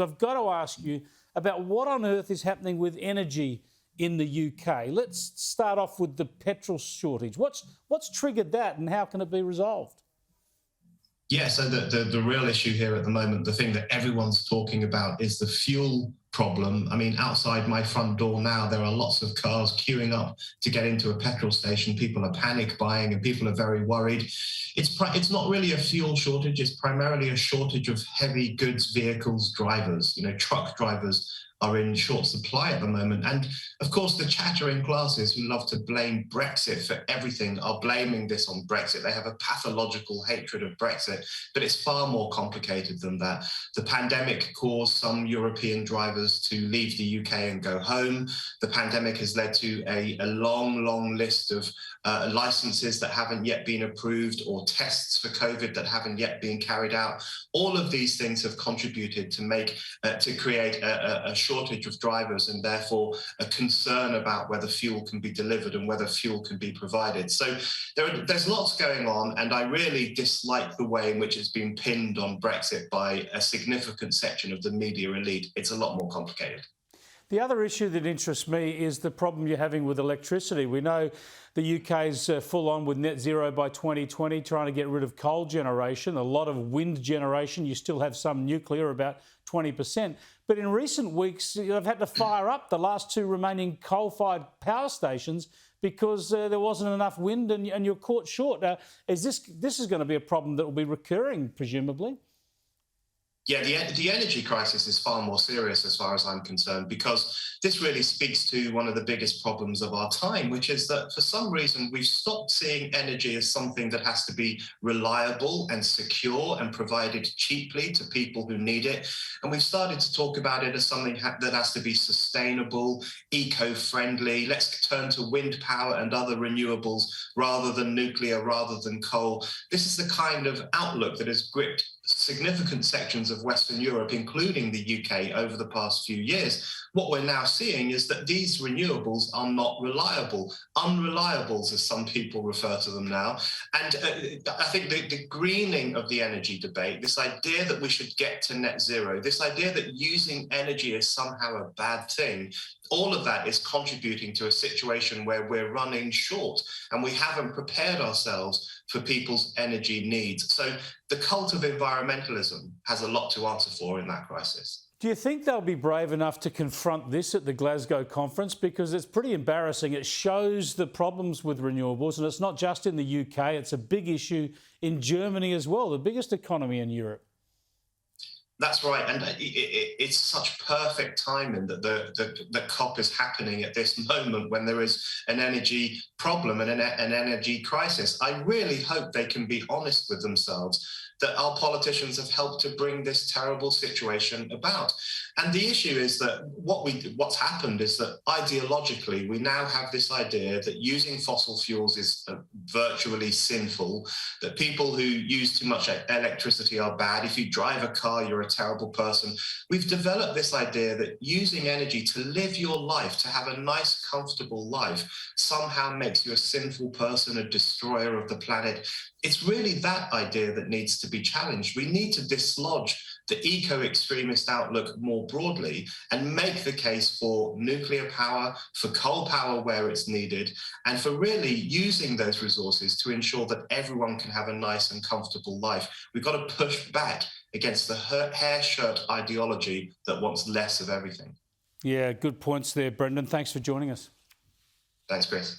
I've got to ask you about what on earth is happening with energy in the UK. Let's start off with the petrol shortage. What's triggered that and how can it be resolved? Yeah, so the real issue here at the moment, the thing that everyone's talking about is the fuel problem. I mean, outside my front door now, there are lots of cars queuing up to get into a petrol station. People are panic buying and people are very worried. It's not really a fuel shortage. It's primarily a shortage of heavy goods vehicles drivers. You know, truck drivers are in short supply at the moment. And of course, the chattering classes who love to blame Brexit for everything are blaming this on Brexit. They have a pathological hatred of Brexit, but it's far more complicated than that. The pandemic caused some European drivers to leave the UK and go home. The pandemic has led to a long list of licenses that haven't yet been approved or tests for COVID that haven't yet been carried out. All of these things have contributed to create a shortage of drivers and therefore a concern about whether fuel can be delivered and whether fuel can be provided. So there's lots going on, and I really dislike the way in which it's been pinned on Brexit by a significant section of the media elite. It's a lot more complicated. The other issue that interests me is the problem you're having with electricity. We know the UK's full on with net zero by 2020, trying to get rid of coal generation, a lot of wind generation. You still have some nuclear, about 20%. But in recent weeks, they've had to fire up the last two remaining coal-fired power stations because there wasn't enough wind and you're caught short. This is going to be a problem that will be recurring, presumably? Yeah, the energy crisis is far more serious as far as I'm concerned, because this really speaks to one of the biggest problems of our time, which is that for some reason we've stopped seeing energy as something that has to be reliable and secure and provided cheaply to people who need it. And we've started to talk about it as something that has to be sustainable, eco-friendly. Let's turn to wind power and other renewables rather than nuclear, rather than coal. This is the kind of outlook that has gripped significant sections of Western Europe, including the UK, over the past few years. What we're now seeing is that these renewables are not reliable, unreliables, as some people refer to them now. And I think the greening of the energy debate, this idea that we should get to net zero, this idea that using energy is somehow a bad thing, all of that is contributing to a situation where we're running short and we haven't prepared ourselves for people's energy needs. So the cult of environmentalism has a lot to answer for in that crisis. Do you think they'll be brave enough to confront this at the Glasgow conference? Because it's pretty embarrassing. It shows the problems with renewables, and it's not just in the UK, it's a big issue in Germany as well, the biggest economy in Europe. That's right, and it's such perfect timing that the COP is happening at this moment when there is an energy problem and an energy crisis. I really hope they can be honest with themselves that our politicians have helped to bring this terrible situation about. And the issue is that what's happened is that ideologically, we now have this idea that using fossil fuels is virtually sinful, that people who use too much electricity are bad. If you drive a car, you're a terrible person. We've developed this idea that using energy to live your life, to have a nice, comfortable life, somehow makes you a sinful person, a destroyer of the planet. It's really that idea that needs to be challenged. We need to dislodge the eco-extremist outlook more broadly and make the case for nuclear power, for coal power where it's needed, and for really using those resources to ensure that everyone can have a nice and comfortable life. We've got to push back against the hair shirt ideology that wants less of everything. Yeah, good points there, Brendan. Thanks for joining us. Thanks, Chris.